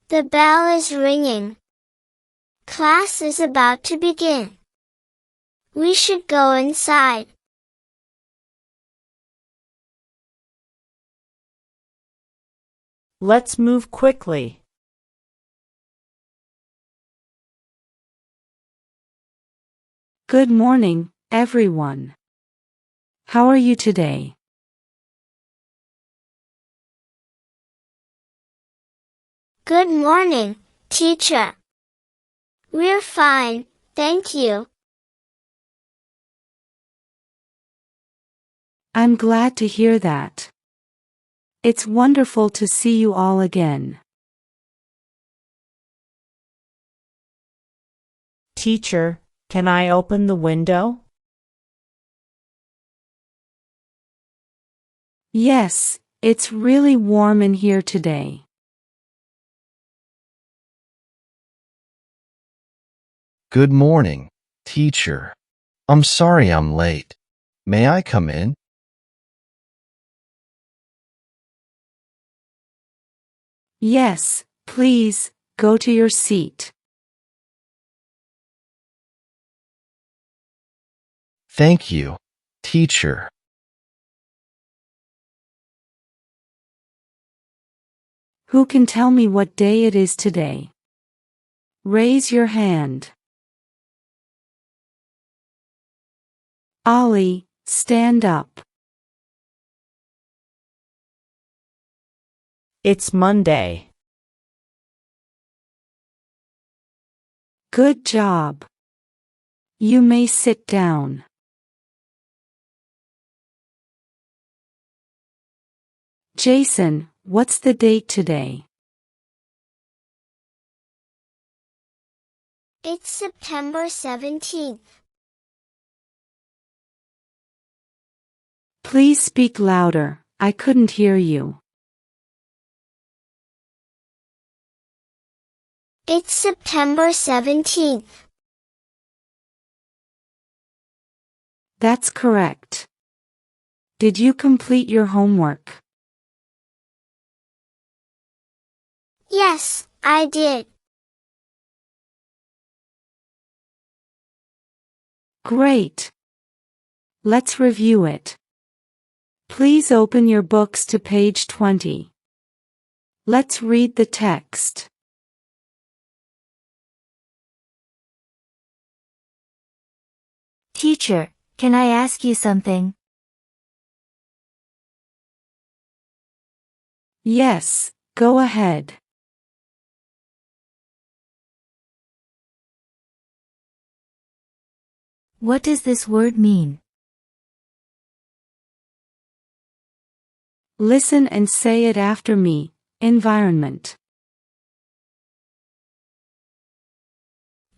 The bell is ringing. Class is about to begin. We should go inside. Let's move quickly. Good morning, everyone. How are you today? Good morning, teacher. We're fine, thank you. I'm glad to hear that. It's wonderful to see you all again. Teacher, can I open the window? Yes, it's really warm in here today. Good morning, teacher. I'm sorry I'm late. May I come in? Yes, please, go to your seat. Thank you, teacher. Who can tell me what day it is today? Raise your hand. Ollie, stand up. It's Monday. Good job. You may sit down. Jason, what's the date today? It's September 17th. Please speak louder, I couldn't hear you. It's September 17th. That's correct. Did you complete your homework? Yes, I did. Great. Let's review it. Please open your books to page 20. Let's read the text. Teacher, can I ask you something? Yes, go ahead. What does this word mean? Listen and say it after me. Environment.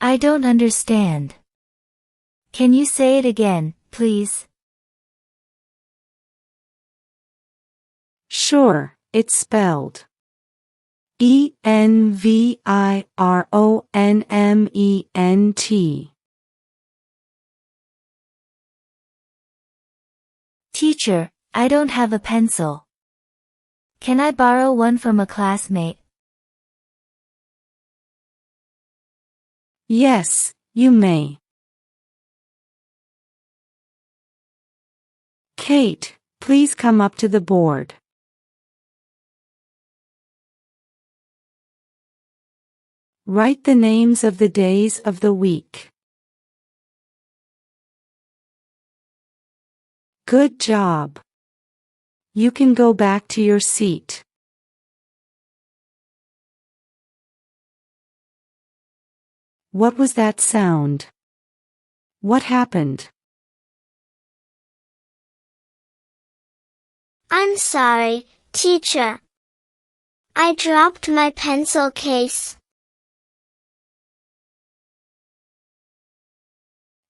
I don't understand. Can you say it again, please? Sure, it's spelled environment. Teacher, I don't have a pencil. Can I borrow one from a classmate? Yes, you may. Kate, please come up to the board. Write the names of the days of the week. Good job. You can go back to your seat. What was that sound? What happened? I'm sorry, teacher. I dropped my pencil case.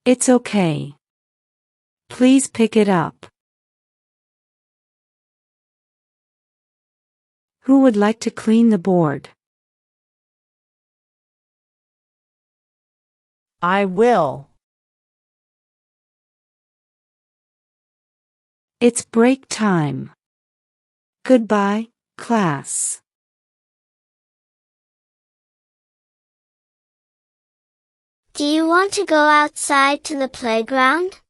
It's okay. Please pick it up. Who would like to clean the board? I will. It's break time. Goodbye, class. Do you want to go outside to the playground?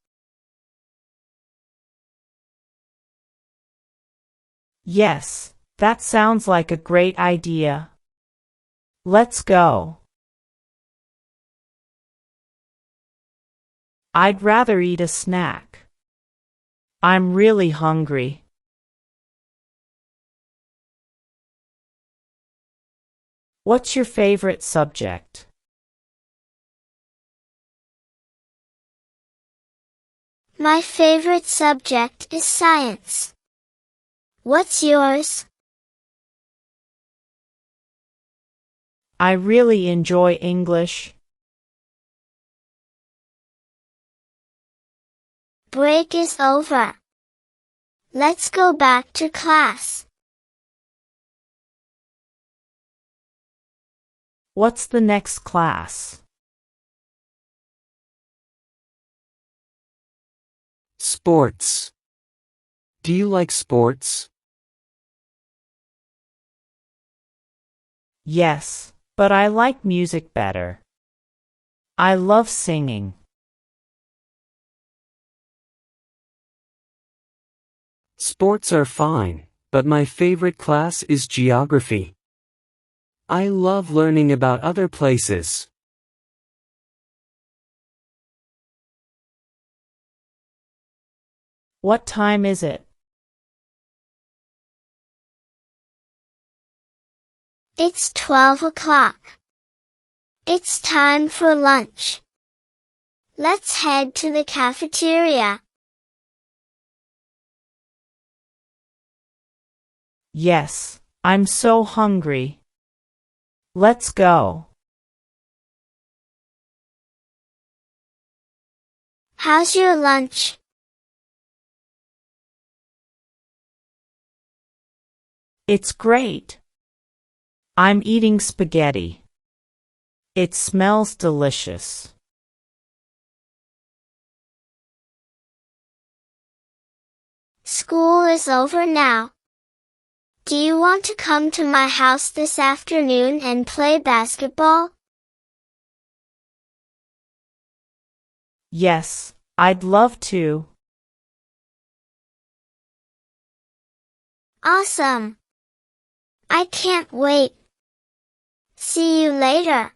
Yes, that sounds like a great idea. Let's go. I'd rather eat a snack. I'm really hungry. What's your favorite subject? My favorite subject is science. What's yours? I really enjoy English. Break is over. Let's go back to class. What's the next class? Sports. Do you like sports? Yes, but I like music better. I love singing. Sports are fine, but my favorite class is geography. I love learning about other places. What time is it? It's 12 o'clock. It's time for lunch. Let's head to the cafeteria. Yes, I'm so hungry. Let's go. How's your lunch? It's great. I'm eating spaghetti. It smells delicious. School is over now. Do you want to come to my house this afternoon and play basketball? Yes, I'd love to. Awesome! I can't wait. See you later.